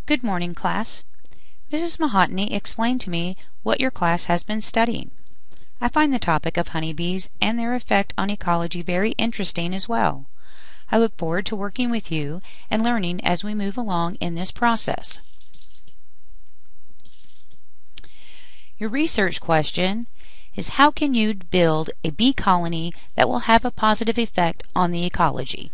Good morning, class. Mrs. Mahatny explained to me what your class has been studying. I find the topic of honeybees and their effect on ecology very interesting as well. I look forward to working with you and learning as we move along in this process. Your research question is, how can you build a bee colony that will have a positive effect on the ecology?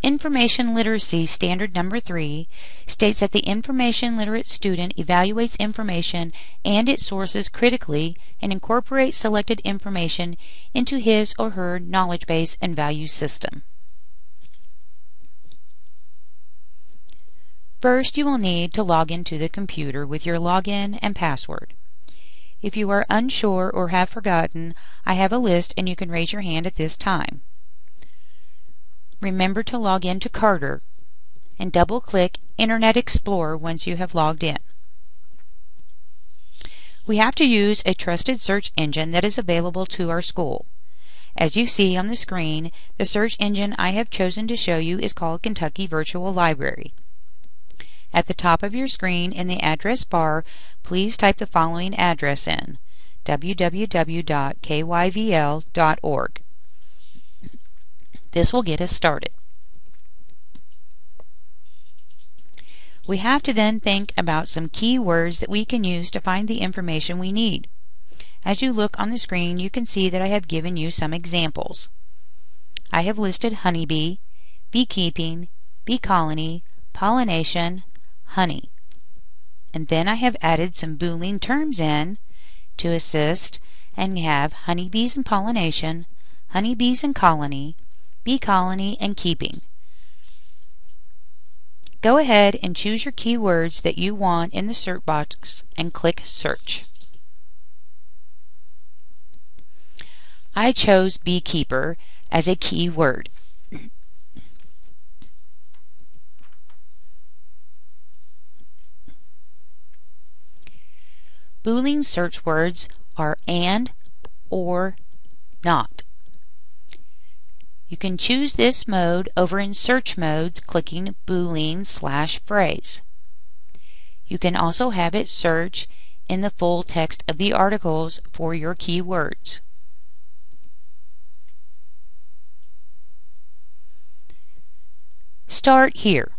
Information Literacy Standard Number 3 states that the information literate student evaluates information and its sources critically and incorporates selected information into his or her knowledge base and value system. First, you will need to log into the computer with your login and password. If you are unsure or have forgotten, I have a list and you can raise your hand at this time. Remember to log in to Carter and double-click Internet Explorer once you have logged in. We have to use a trusted search engine that is available to our school. As you see on the screen, the search engine I have chosen to show you is called Kentucky Virtual Library. At the top of your screen in the address bar, please type the following address in: www.kyvl.org. This will get us started. We have to then think about some key words that we can use to find the information we need. As you look on the screen, you can see that I have given you some examples. I have listed honeybee, beekeeping, bee colony, pollination, honey. And then I have added some Boolean terms in to assist, and we have honeybees and pollination, honeybees and colony, bee colony, and keeping. Go ahead and choose your keywords that you want in the search box and click Search. I chose beekeeper as a keyword. Boolean search words are and, or, not. You can choose this mode over in search modes clicking Boolean/phrase. You can also have it search in the full text of the articles for your keywords. Start here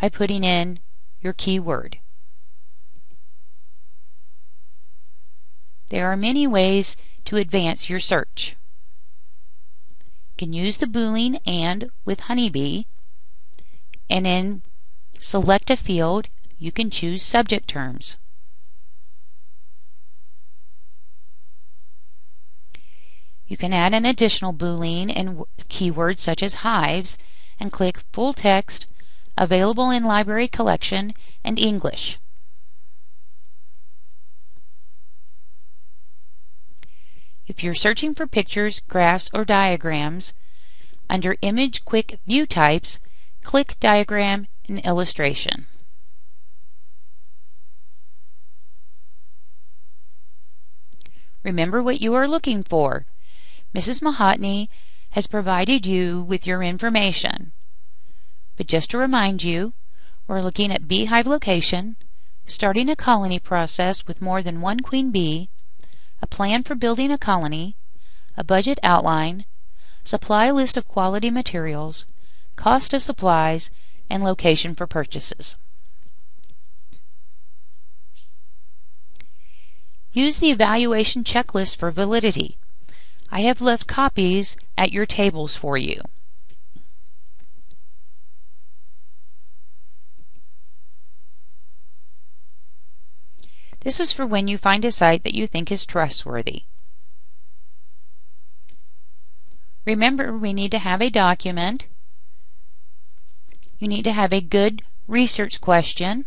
by putting in your keyword. There are many ways to advance your search. You can use the Boolean and with honeybee, and then select a field. You can choose subject terms. You can add an additional Boolean and keyword such as hives and click full text, available in library collection, and English. If you're searching for pictures, graphs, or diagrams, under Image Quick View Types, click Diagram and Illustration. Remember what you are looking for. Mrs. Mahatny has provided you with your information. But just to remind you, we're looking at beehive location, starting a colony process with more than one queen bee, a plan for building a colony, a budget outline, supply list of quality materials, cost of supplies, and location for purchases. Use the evaluation checklist for validity. I have left copies at your tables for you. This is for when you find a site that you think is trustworthy. Remember, we need to have a document. You need to have a good research question.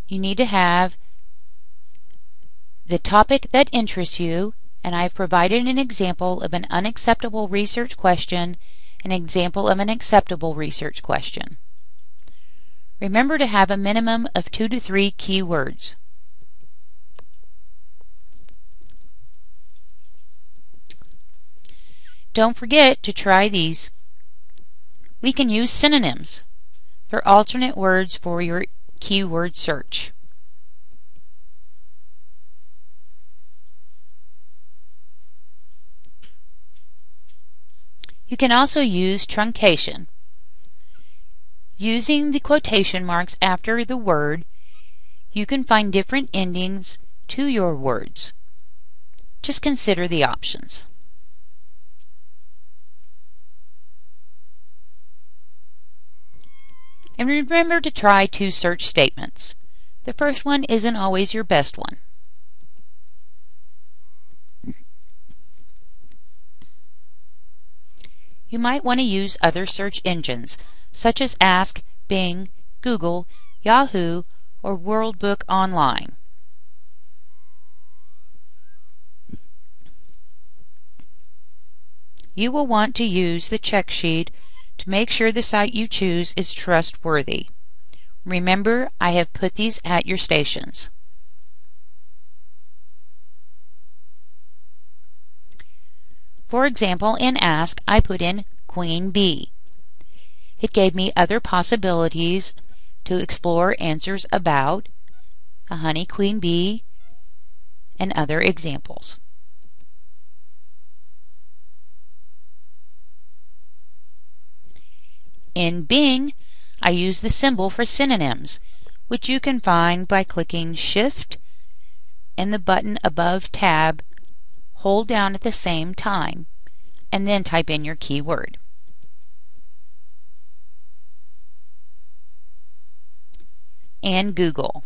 You need to have the topic that interests you, and I've provided an example of an unacceptable research question, an example of an acceptable research question. Remember to have a minimum of 2 to 3 keywords. Don't forget to try these We can use synonyms. They're alternate words for your keyword search. You can also use truncation. Using the quotation marks after the word, you can find different endings to your words. Just consider the options. And remember to try 2 search statements. The first one isn't always your best one. You might want to use other search engines, such as Ask, Bing, Google, Yahoo, or World Book Online. You will want to use the check sheet to make sure the site you choose is trustworthy. Remember, I have put these at your stations. For example, in Ask, I put in Queen Bee. It gave me other possibilities to explore answers about a honey queen bee and other examples. In Bing, I use the symbol for synonyms, which you can find by clicking Shift and the button above Tab. Hold down at the same time, and then type in your keyword. And Google.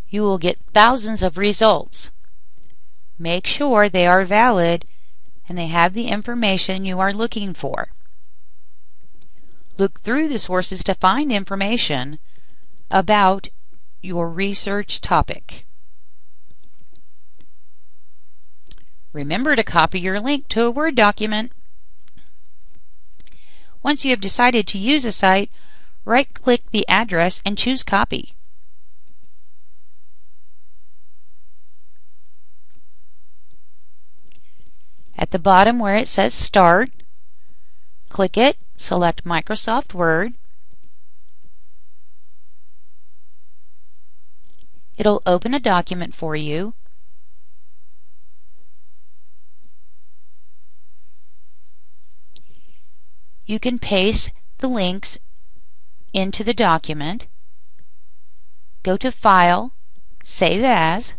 You will get thousands of results. Make sure they are valid and they have the information you are looking for. Look through the sources to find information about your research topic. Remember to copy your link to a Word document. Once you have decided to use a site, right-click the address and choose Copy. At the bottom where it says Start, click it, select Microsoft Word. It'll open a document for you. You can paste the links into the document. Go to File, Save As.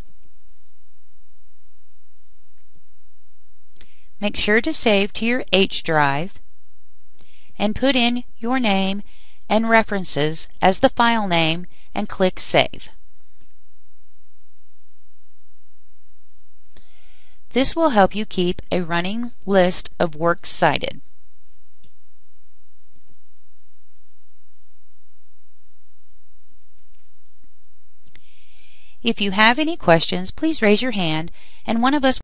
Make sure to save to your H drive and put in your name and references as the file name and click Save. This will help you keep a running list of works cited. If you have any questions, please raise your hand and one of us